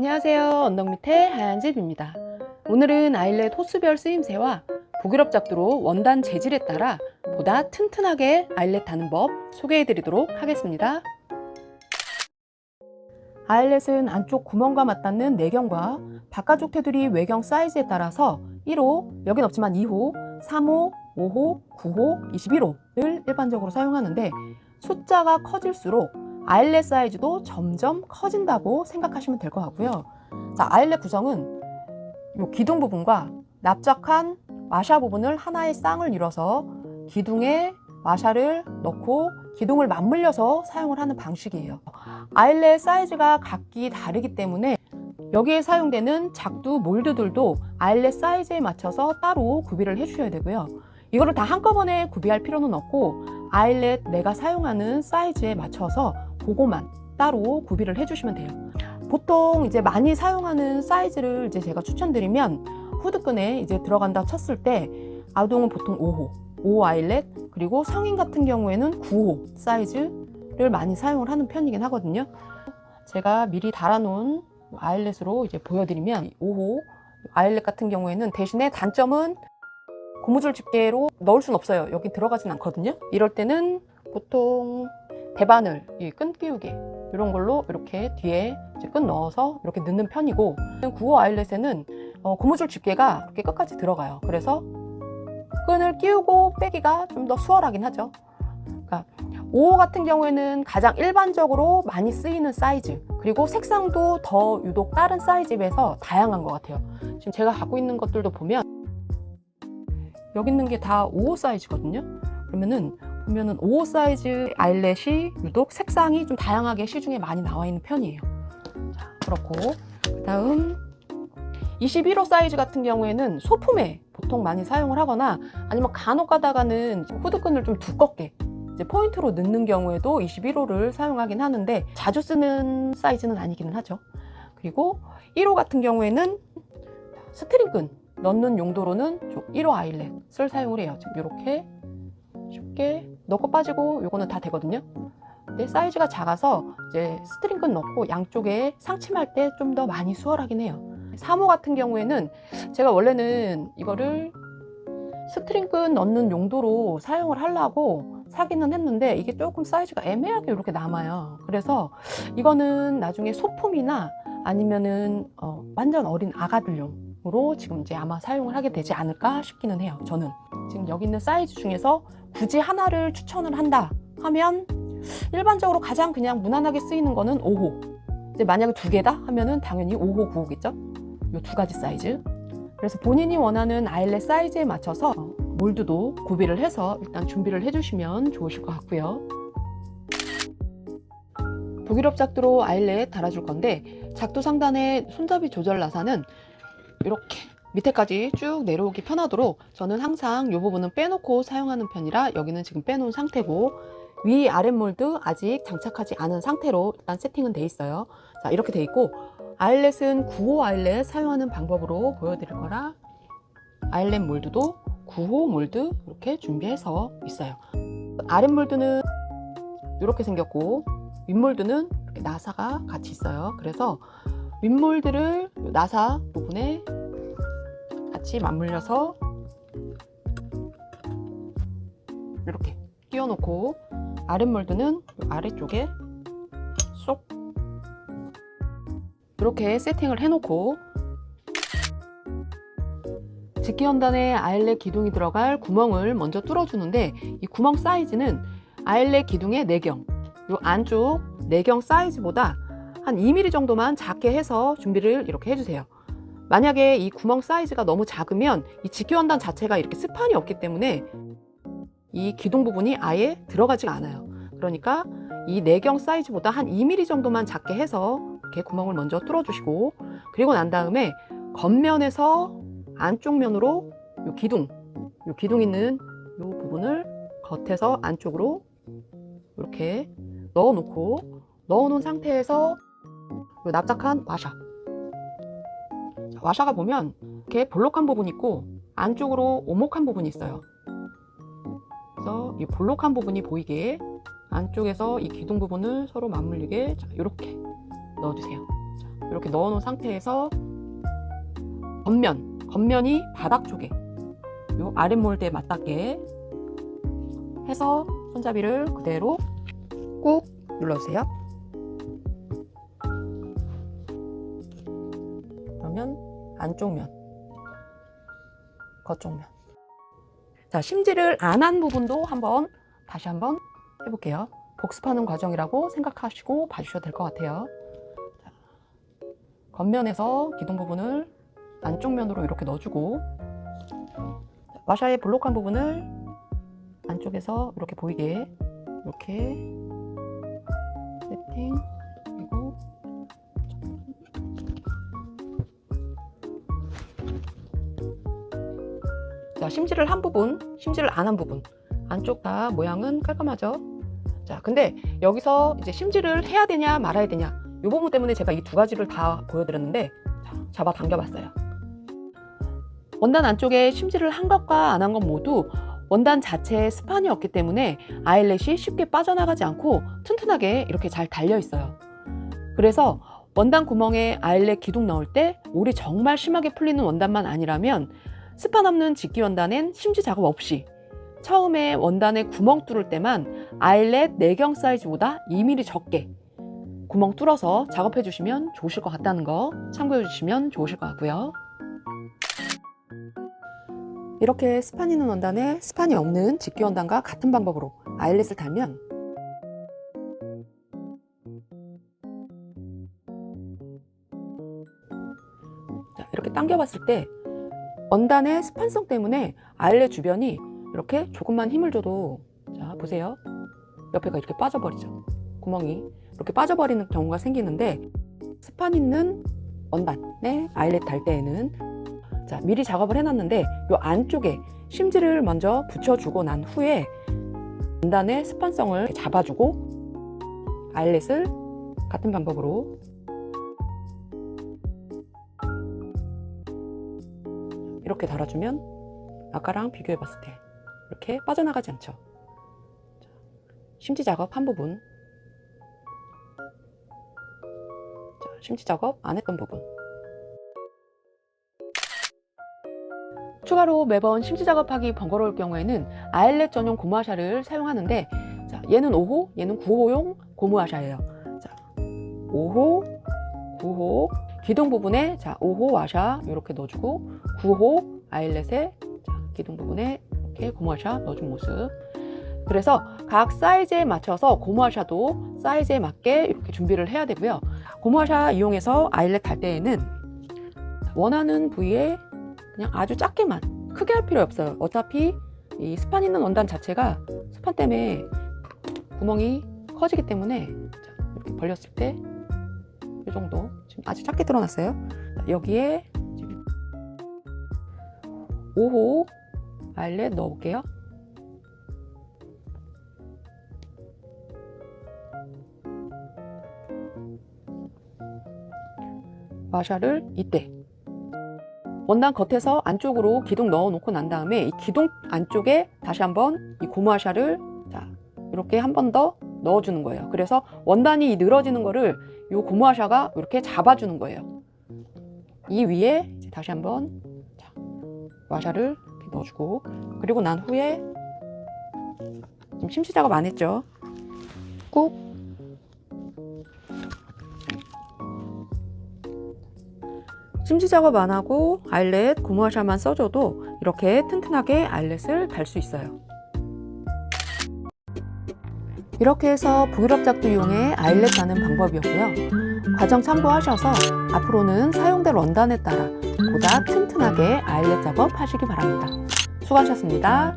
안녕하세요. 언덕 밑에 하얀집입니다. 오늘은 아일렛 호스별 쓰임새와 북유럽 작두로 원단 재질에 따라 보다 튼튼하게 아일렛 다는 법 소개해 드리도록 하겠습니다. 아일렛은 안쪽 구멍과 맞닿는 내경과 바깥쪽 테두리 외경 사이즈에 따라서 1호, 여긴 없지만 2호, 3호, 5호, 9호, 21호를 일반적으로 사용하는데 숫자가 커질수록 아일렛 사이즈도 점점 커진다고 생각하시면 될 것 같고요. 자, 아일렛 구성은 이 기둥 부분과 납작한 마샤 부분을 하나의 쌍을 이뤄서 기둥에 마샤를 넣고 기둥을 맞물려서 사용을 하는 방식이에요. 아일렛 사이즈가 각기 다르기 때문에 여기에 사용되는 작두 몰드들도 아일렛 사이즈에 맞춰서 따로 구비를 해주셔야 되고요. 이거를 다 한꺼번에 구비할 필요는 없고 아일렛 내가 사용하는 사이즈에 맞춰서 그거만 따로 구비를 해주시면 돼요. 보통 이제 많이 사용하는 사이즈를 이제 제가 추천드리면 후드끈에 이제 들어간다 쳤을 때 아동은 보통 5호 아일렛, 그리고 성인 같은 경우에는 9호 사이즈를 많이 사용을 하는 편이긴 하거든요. 제가 미리 달아놓은 아일렛으로 이제 보여드리면 5호 아일렛 같은 경우에는 대신에 단점은 고무줄 집게로 넣을 순 없어요. 여기 들어가진 않거든요. 이럴 때는 보통 대바늘, 끈 끼우개 이런 걸로 이렇게 뒤에 이제 끈 넣어서 이렇게 넣는 편이고, 9호 아일렛에는 고무줄 집게가 이렇게 끝까지 들어가요. 그래서 끈을 끼우고 빼기가 좀 더 수월하긴 하죠. 그러니까 5호 같은 경우에는 가장 일반적으로 많이 쓰이는 사이즈, 그리고 색상도 더 유독 다른 사이즈에 비해서 다양한 것 같아요. 지금 제가 갖고 있는 것들도 보면 여기 있는 게 다 5호 사이즈거든요. 그러면은 보면은 5호 사이즈 아일렛이 유독 색상이 좀 다양하게 시중에 많이 나와 있는 편이에요. 자, 그렇고 그다음 21호 사이즈 같은 경우에는 소품에 보통 많이 사용을 하거나 아니면 간혹 가다가는 후드끈을 좀 두껍게 이제 포인트로 넣는 경우에도 21호를 사용하긴 하는데 자주 쓰는 사이즈는 아니기는 하죠. 그리고 1호 같은 경우에는 스트링끈 넣는 용도로는 1호 아일렛을 사용을 해요. 지금 이렇게 쉽게 넣고 빠지고 요거는 다 되거든요. 근데 사이즈가 작아서 이제 스트링끈 넣고 양쪽에 상침할 때 좀 더 많이 수월하긴 해요. 3호 같은 경우에는 제가 원래는 이거를 스트링끈 넣는 용도로 사용을 하려고 사기는 했는데 이게 조금 사이즈가 애매하게 이렇게 남아요. 그래서 이거는 나중에 소품이나 아니면은 완전 어린 아가들용으로 지금 이제 아마 사용을 하게 되지 않을까 싶기는 해요. 저는 지금 여기 있는 사이즈 중에서 굳이 하나를 추천을 한다 하면 일반적으로 가장 그냥 무난하게 쓰이는 거는 5호. 근데 만약에 두 개다 하면은 당연히 5호, 9호겠죠. 이 두 가지 사이즈. 그래서 본인이 원하는 아일렛 사이즈에 맞춰서 몰드도 구비를 해서 일단 준비를 해주시면 좋으실 것 같고요. 북유럽 작두로 아일렛 달아줄 건데 작두 상단에 손잡이 조절 나사는 이렇게 밑에까지 쭉 내려오기 편하도록 저는 항상 이 부분은 빼놓고 사용하는 편이라 여기는 지금 빼놓은 상태고, 위 아랫 몰드 아직 장착하지 않은 상태로 일단 세팅은 돼 있어요. 자, 이렇게 돼 있고 아일렛은 9호 아일렛 사용하는 방법으로 보여드릴 거라 아일렛 몰드도 9호 몰드 이렇게 준비해서 있어요. 아랫 몰드는 이렇게 생겼고 윗 몰드는 이렇게 나사가 같이 있어요. 그래서 윗 몰드를 나사 부분에 같이 맞물려서 이렇게 끼워놓고 아랫 몰드는 아래쪽에 쏙 이렇게 세팅을 해놓고, 직기원단에 아일렛 기둥이 들어갈 구멍을 먼저 뚫어주는데 이 구멍 사이즈는 아일렛 기둥의 내경, 이 안쪽 내경 사이즈보다 한 2mm 정도만 작게 해서 준비를 이렇게 해주세요. 만약에 이 구멍 사이즈가 너무 작으면 이 직기원단 자체가 이렇게 스판이 없기 때문에 이 기둥 부분이 아예 들어가지가 않아요. 그러니까 이 내경 사이즈보다 한 2mm 정도만 작게 해서 이렇게 구멍을 먼저 뚫어주시고, 그리고 난 다음에 겉면에서 안쪽 면으로 요 기둥 있는 요 부분을 겉에서 안쪽으로 이렇게 넣어놓은 상태에서 요 납작한 와샤가 보면 이렇게 볼록한 부분이 있고 안쪽으로 오목한 부분이 있어요. 그래서 이 볼록한 부분이 보이게 안쪽에서 이 기둥 부분을 서로 맞물리게 이렇게 넣어주세요. 자, 이렇게 넣어놓은 상태에서 겉면이 바닥 쪽에 요 아랫몰드에 맞닿게 해서 손잡이를 그대로 꾹 눌러주세요. 그러면 안쪽 면, 겉쪽 면. 자, 심지를 안 한 부분도 다시 한번 해볼게요. 복습하는 과정이라고 생각하시고 봐주셔도 될 것 같아요. 자, 겉면에서 기둥 부분을 안쪽 면으로 이렇게 넣어주고, 와샤의 볼록한 부분을 안쪽에서 이렇게 보이게 이렇게 세팅. 그리고 자, 심지를 한 부분, 심지를 안 한 부분, 안쪽 다 모양은 깔끔하죠. 자, 근데 여기서 이제 심지를 해야 되냐 말아야 되냐, 이 부분 때문에 제가 이 두 가지를 다 보여드렸는데, 자, 잡아 당겨봤어요. 원단 안쪽에 심지를 한 것과 안 한 것 모두 원단 자체에 스판이 없기 때문에 아이렛이 쉽게 빠져나가지 않고 튼튼하게 이렇게 잘 달려 있어요. 그래서 원단 구멍에 아이렛 기둥 넣을 때 올이 정말 심하게 풀리는 원단만 아니라면 스판 없는 직기 원단엔 심지 작업 없이 처음에 원단에 구멍 뚫을 때만 아이렛 내경 사이즈보다 2mm 적게 구멍 뚫어서 작업해 주시면 좋으실 것 같다는 거 참고해 주시면 좋으실 것 같고요. 이렇게 스판 있는 원단에 스판이 없는 직기 원단과 같은 방법으로 아이렛을 달면 자, 이렇게 당겨봤을 때 원단의 스판성 때문에 아이렛 주변이 이렇게 조금만 힘을 줘도, 자 보세요, 옆에가 이렇게 빠져버리죠. 구멍이 이렇게 빠져버리는 경우가 생기는데, 스판 있는 원단에 아이렛 달 때에는 자, 미리 작업을 해놨는데 이 안쪽에 심지를 먼저 붙여주고 난 후에 원단의 스판성을 잡아주고 아이렛을 같은 방법으로 이렇게 달아주면 아까랑 비교해봤을 때 이렇게 빠져나가지 않죠. 심지 작업 한 부분, 자, 심지 작업 안 했던 부분, 추가로 매번 심지 작업하기 번거로울 경우에는 아일렛 전용 고무화샤를 사용하는데, 자, 얘는 5호, 얘는 9호용 고무화샤예요. 자, 5호, 9호 기둥 부분에 자 5호 와샤 이렇게 넣어주고 9호 아일렛에 자, 기둥 부분에 이렇게 고무화샤 넣어준 모습. 그래서 각 사이즈에 맞춰서 고무화샤도 사이즈에 맞게 이렇게 준비를 해야 되고요. 고무화샤 이용해서 아일렛 달 때에는 원하는 부위에 그냥 아주 작게만, 크게 할 필요 없어요. 어차피 이 스판 있는 원단 자체가 스판 때문에 구멍이 커지기 때문에 자, 이렇게 벌렸을 때 이 정도, 지금 아주 작게 드러났어요. 자, 여기에 지금 5호 아일렛 넣어볼게요. 와샤를 이때 원단 겉에서 안쪽으로 기둥 넣어 놓고 난 다음에 이 기둥 안쪽에 다시 한번 이 고무화샤를 자 이렇게 한 번 더 넣어주는 거예요. 그래서 원단이 늘어지는 거를 이 고무화샤가 이렇게 잡아주는 거예요. 이 위에 이제 다시 한번 자, 와샤를 이렇게 넣어주고, 그리고 난 후에 지금 심시 작업 안 했죠? 꾹 심지 작업 안 하고 아일렛 고무화샤만 써줘도 이렇게 튼튼하게 아일렛을 달 수 있어요. 이렇게 해서 부드럽 작두 이용해 아일렛 다는 방법이었고요. 과정 참고하셔서 앞으로는 사용될 원단에 따라 보다 튼튼하게 아일렛 작업 하시기 바랍니다. 수고하셨습니다.